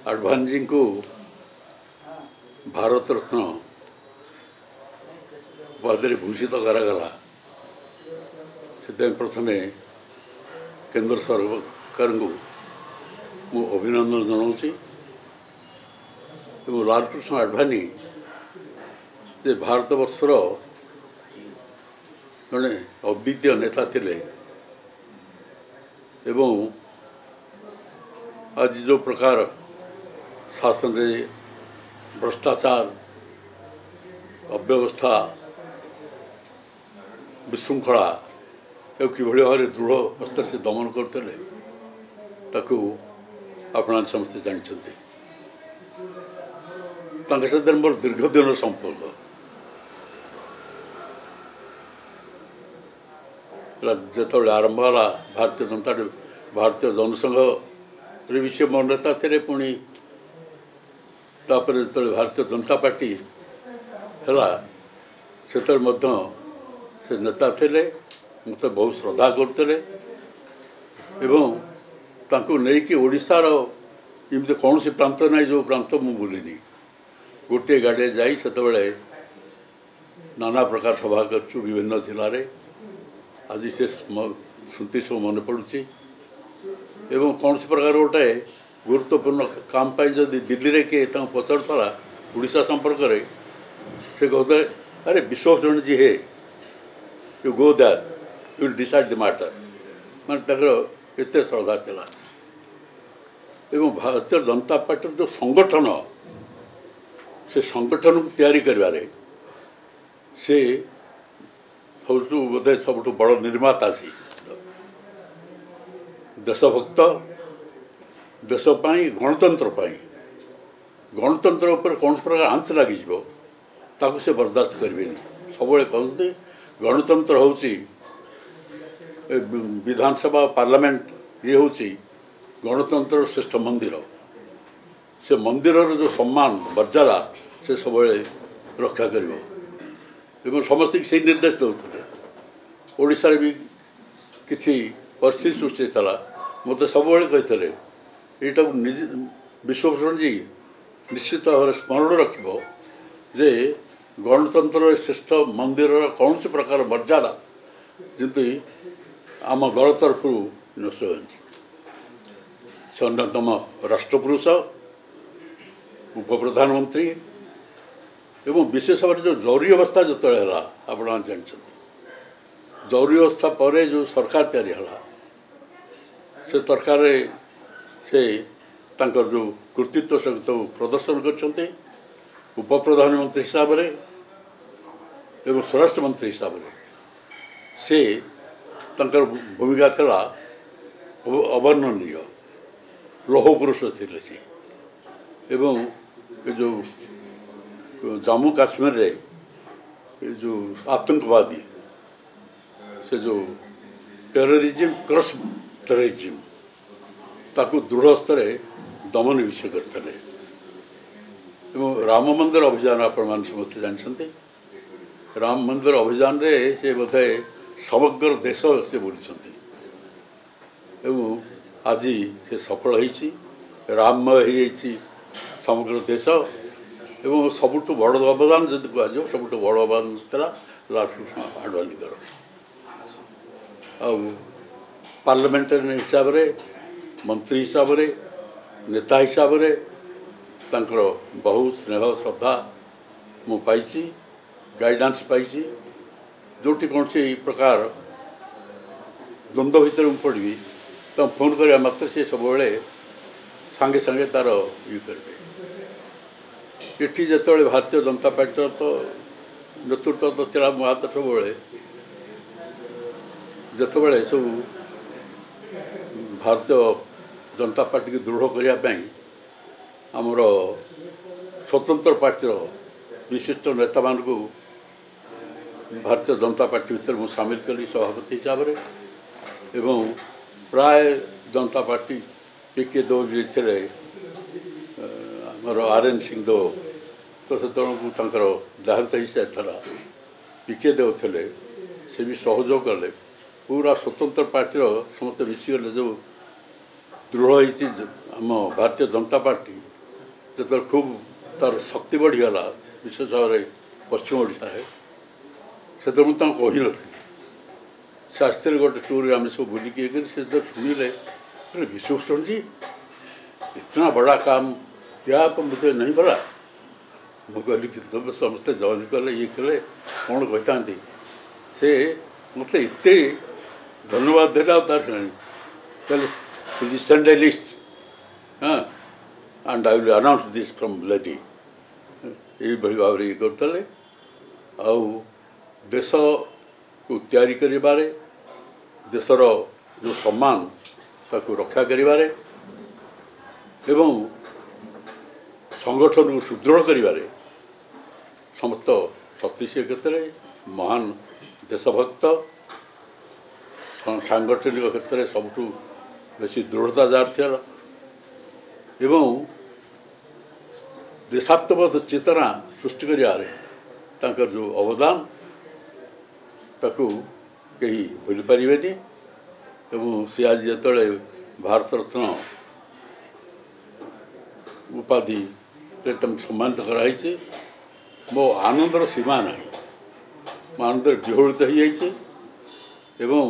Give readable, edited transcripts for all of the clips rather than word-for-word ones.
आडवाणी जी को भारत रत्न उपाधि भूषित करागला से प्रथम केंद्र सरकार को मु अभिनंदन जनाऊँगी। लालकृष्ण आडवाणी जे भारत वर्षर जड़े अद्वितीय नेता थिले एवं आज जो प्रकार शासन रे भ्रष्टाचार अव्यवस्था विशृंखला कि भाव दृढ़ हस्तर से दमन करते अपना समस्ते जानते सहित मोर दीर्घ दिन संपर्क जो आरंभ है भारतीय जनसंघ विषय मोर नेता थे पुणी तापर जो भारतीय जनता पार्टी है से नेता थे मत बहुत श्रद्धा करते नहीं ओडिशार इमती कौन सी प्रांत ना जो प्रांत मु बुलिनी गोटे गाड़े जाई से नाना प्रकार सभा कर विभिन्न जिले में आज से स्मृति सब मन पड़ुची एवं कौन सी प्रकार गोटे गुरुत्वपूर्ण काम पाई जदि दिल्ली रे किए पचारूला उड़ीसा संपर्क में से कहते अरे विश्वभूषण जी है you go that you decide the matter माने एत श्रद्धा थिला एवं भारतीय जनता पार्टी जो संगठन से संगठन को तैयारी करिवारे से बोधे सबुठ बड़ निर्माता सी देशभक्त देशपाई गणतंत्र उपर कौन प्रकार आंच लगी ताकू से बर्दाश्त करें सब कहते गणतंत्र हूँ विधानसभा पार्लियामेंट ये हूँ गणतंत्र श्रेष्ठ मंदिर से मंदिर जो सम्मान मर्यादा से सब रक्षा कर समस्त से निर्देश दौते ओडिशा भी किसी परिस्थिति सृष्टि था मत सब कहते यहाँ विश्वभूषण जी निश्चित भाव स्मरण रखिबो जे गणतंत्र श्रेष्ठ मंदिर कौन सी प्रकार मर्यादा जमी आम गण तरफ नष्ट से अन्यतम राष्ट्रपुरुष उप प्रधानमंत्री एवं विशेष भाव जो जरूरी अवस्था जो है आप जानते जरूरी अवस्था पर जो सरकार तैयारी है से सरकार से तांकर जो कृतित्व से तो प्रदर्शन करछन्ते उप प्रधानमंत्री हिसाब से एवं स्वराष्ट्र मंत्री हिसाब से तांकर भूमिका थिला अवर्णनीय लौह पुरुष थे सी एवं ये जो जम्मू काश्मीर रे जो आतंकवादी से जो टेररिज्म क्रॉस टेररिज्म ताकू दृढ़ स्तर दमन विषय करते राम मंदिर अभियान आपण समस्त जानते राम मंदिर अभियान रे से बोधे समग्र देश से बुलूँ एवं आज से सफल होती राममय हो समग्र देश एवं सबुठ बड़ अवदान जब कह सबुठ बड़ अवदान था लालकृष्ण आडवाणी पार्लियामेंटारी हिसाब से मंत्री हिसाब से नेता हिसाब से तांकर बहु स्नेह श्रद्धा मु पाई गाइडेंस पाई जोटी कौन सी प्रकार द्वंद्व भितर पड़ी तो फोन करा मात्र से सब सांगे सांगे तार ये करेंगे ये जो भारतीय जनता पार्टी तो नेतृत्व तो था मो हाथ सब जिते सब भारतीय जनता पार्टी की दृढ़ करने आमर स्वतंत्र पार्टी विशिष्ट नेता मान को भारतीय जनता पार्टी भीतर मुझे सामिल कली सभापति हिसाब से एवं प्राय जनता पार्टी पीके दो जी थे आमर आर.एन. सिंह दो तो से देहांत ही सारा पीके देव थे से भी सहयोग कले पूरा स्वतंत्र पार्टी समस्त मिसिगले जो दृढ़ होती आम भारतीय जनता पार्टी जो खूब तार शक्ति बढ़ीगला विशेष भाव में पश्चिम ओडिशा से कही नी शास्त्री गोटे टूर आम सब बुलिकी से शुणिले विश्वभूषण जी इतना बड़ा काम क्या आप मुझे नहीं बड़ा मुझे कि समस्ते जॉइन कले ये कले कौन कहता से मतलब इतने धन्यवाद देला तार सेंड ए लिस्ट हाँ and I will announce this from lady ये भाव ये करते आउ देश को तैयारी करिबारे देशर जो सम्मान ताकू रक्षा करिबारे एवं संगठन को सुदृढ़ करिबारे समस्त शक्तिशाली क्षेत्र में महान देशभक्त सांगठनिक क्षेत्र में सबुठ बेसी दृढ़ता जार थी एवं देशात्मक चेतना सृष्टि कर जो अवदान ताकू कहीं भूल पारे सी आज जिते भारत रत्न उपाधि सम्मानित कराई मो आनंदर सीमा ना मो आनंद विहोलित हो एवं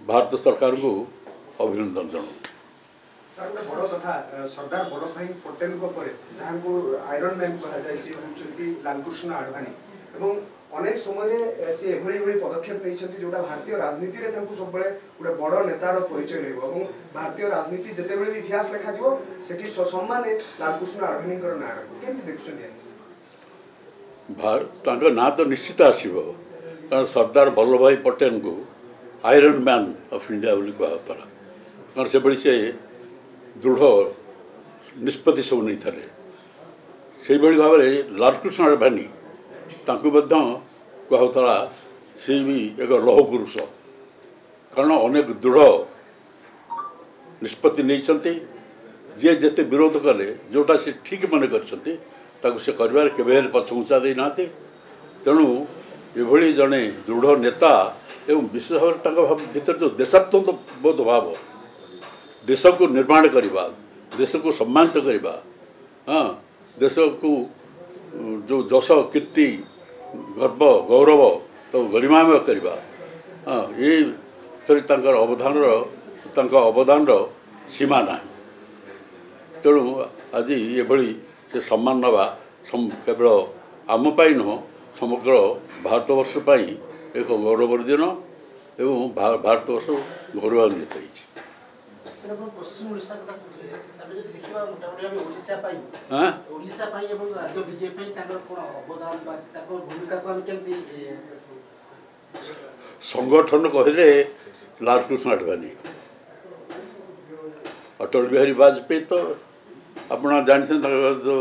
भारत सरकार को अभिनंदन जनाऊँ। सर गोटे बड़ कथा सरदार वल्लभ भाई पटेल जहाँ को आयरन मैन कहुँच लालकृष्ण आडवाणी एवं अनेक समय सी एभली पदक्षेप नहीं जोटा भारतीय राजनीति में सब गोटे बड़ नेतार परिचय रही भारतीय राजनीति जिते भी इतिहास लिखा से सम्मान लालकृष्ण आडवाणी ना केमती देखुं भारत ना तो निश्चित आसो कारण सरदार वल्लभ भाई पटेल को आयरन मैन ऑफ इंडिया बोली कहता कारण से बड़ी से दृढ़ निष्पत्ति सब नहीं थे से भाव में लालकृष्ण आडवाणी कहता सी भी एक लौह पुरुष कारण अनेक दृढ़ निष्पत्ति नहीं जी जिते विरोध कले जोटा से ठीक मन कर से कर पछघुचा देना तेणु ये जड़े दृढ़ नेता एवं विशेष भाव भीतर जो देशात्मबोध भाव देश को निर्माण करवा देश को सम्मानित करवा हाँ देश को जो जश कीर्ति गर्व गौरव तो गरिमामय करवा हाँ ये अवदान सीमा ना तेणु आज ये से सम्मान नवा केवल आम नुह समग्र भारतवर्ष एक गौरवर दिन एवं भारतवर्ष गौरवान्वित होती पश्चिम ओडिशा देखा मोटामोटी ओडिशा राज्य बीजेपी अवदान भूमिका को संगठन कहले लालकृष्ण आडवाणी अटल बिहारी वाजपेयी तो अपना जानते जो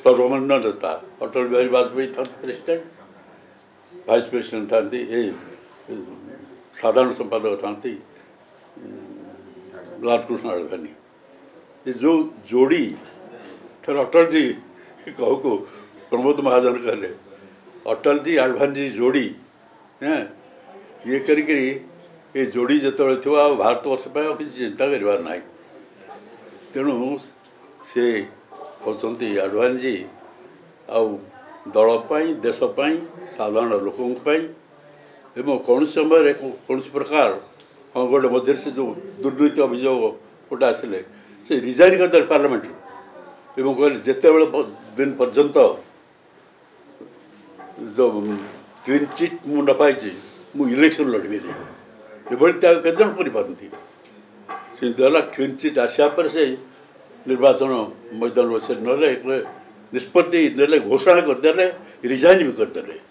सर्वमान्य नेता अटल बिहारी वाजपेयी था प्रेसिडेंट वाइस प्रेसिडेंट था साधारण संपादक था लालकृष्ण आडवाणी ये जो जोड़ी फिर अटल जी कहो को प्रमोद महाजन कहले अटल जी आडवाणी जी जोड़ी हैं ये करी ये जोड़ी जो थी भारतवर्ष किसी चिंता करार ना तेणु से होती आडवाणी जी आउ दलपाई देशपाई साधारण लोकों कौन समय कौन प्रकार हाँ गोटे मध्य से जो दुर्नीति अभियोग गोटे आसिले से रिजाइन करदे पार्लियामेंट एवं कहले जिते बड़े दिन पर्यंत जो क्लीन चिट मु न पाई मु इलेक्शन लड़बी ये त्याग केत करती क्लीन चिट आसा पर से निर्वाचन मैदान बस ना निष्पत्ति ने घोषणा करदे रिजाइन भी करदे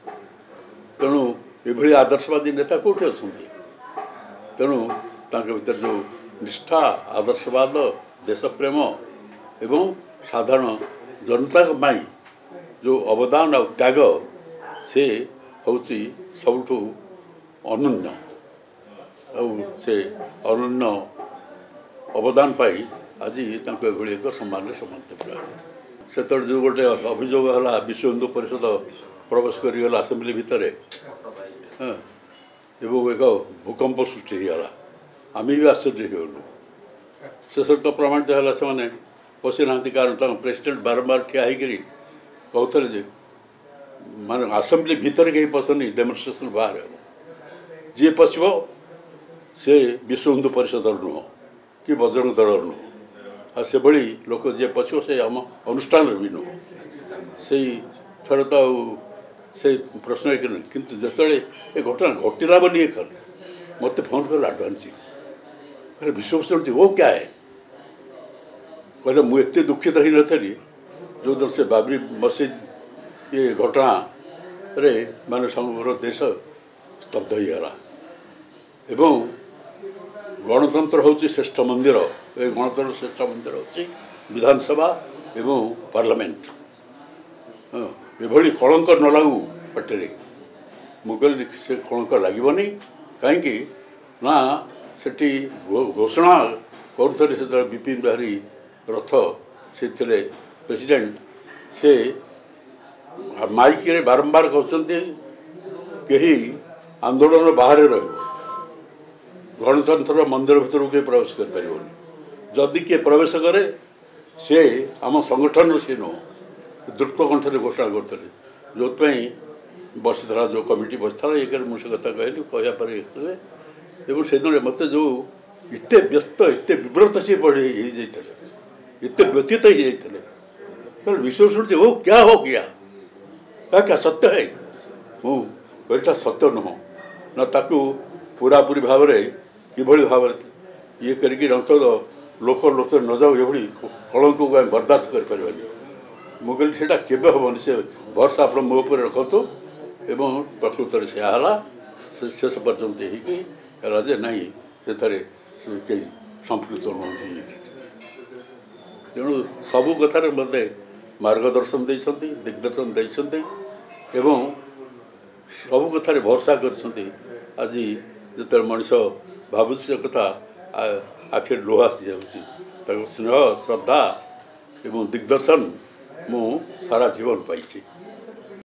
तेणु ये आदर्शवादी नेता कौटे अच्छा तेणु भीतर जो निष्ठा आदर्शवाद देशप्रेम एवं साधारण जनता जो अवदान और त्याग से हूँ सबुठ अनन्य से अनन्य अवदान पाई आज एक सम्मान सम्मानित से जो गोटे अभियोग है विश्व हिंदू परिषद प्रवेश करगला आसेम्बली भितर हाँ एवं एक भूकंप सृष्टि होगा आम भी आश्चर्य होगलु शेष तो प्रमाणित है से पशि ना कारण प्रेसिडेंट बारंबार ठिया होकर कहते जे मान आसेम्बली भितर कहीं पसनी डेमोन्स्ट्रेशन बाहर जी पशब से विश्व हिंदू परिषद नुह कि बजरंग दल नुह से भली लोक जी पशब से आम अनुष्ठान भी नुह से थर तो से प्रश्न किंतु जिते ये घटना घटला बोली मत फोन कर एडवांस कहले विश्वभूषण जी वो क्या है कहले मुझे दुखित ही नी जो दिन से बाबरी मस्जिद ये घटना रे माने समग्र देश स्तब्ध हो गला एवं गणतंत्र हूँ श्रेष्ठ मंदिर ए गणतंत्र श्रेष्ठ मंदिर हूँ विधानसभा एवं पार्लियामेंट एभली कलंक न लागू पाटे मुझे से कलंक लगे कहीं ना सेठी घोषणा करुले से विपिन बिहारी रथ से प्रेसिडेंट से माइक रे बारंबार कहते कहीं आंदोलन बाहर रह गणतंत्र मंदिर भर के प्रवेश कर जदि किए प्रवेश करे से आम संगठन से नुह द्रुत कंठे घोषणा करते जो बसला जो कमिटी बसता ये मुझे कथा कहली कहपर से दिन मत जो एत व्यस्त एत विव्रत से बढ़े एत व्यतीत हो जाते विश्वभूषण से वो क्या हो गया क्या सत्य है मुझा सत्य नुह ना ताकू पूरापूरी भाव किभली भाव ये करके लोक लोक न जाऊ ये कलंक को आम बर्दाश्त कर मुझे से केवे हेनी से भरसा आप मो पर रखतु एवं प्रकृत से आला शेष पर्यंत होगा जे ना से कई संपृक्त नुहति तेणु सबू कथार मत मार्गदर्शन देते दिग्दर्शन देते एवं सबू कथार भरसा कर आज जो मनीष भावुष कथा आखिर लुह आसी स्नेह श्रद्धा एवं दिग्दर्शन मु सारा जीवन पाई।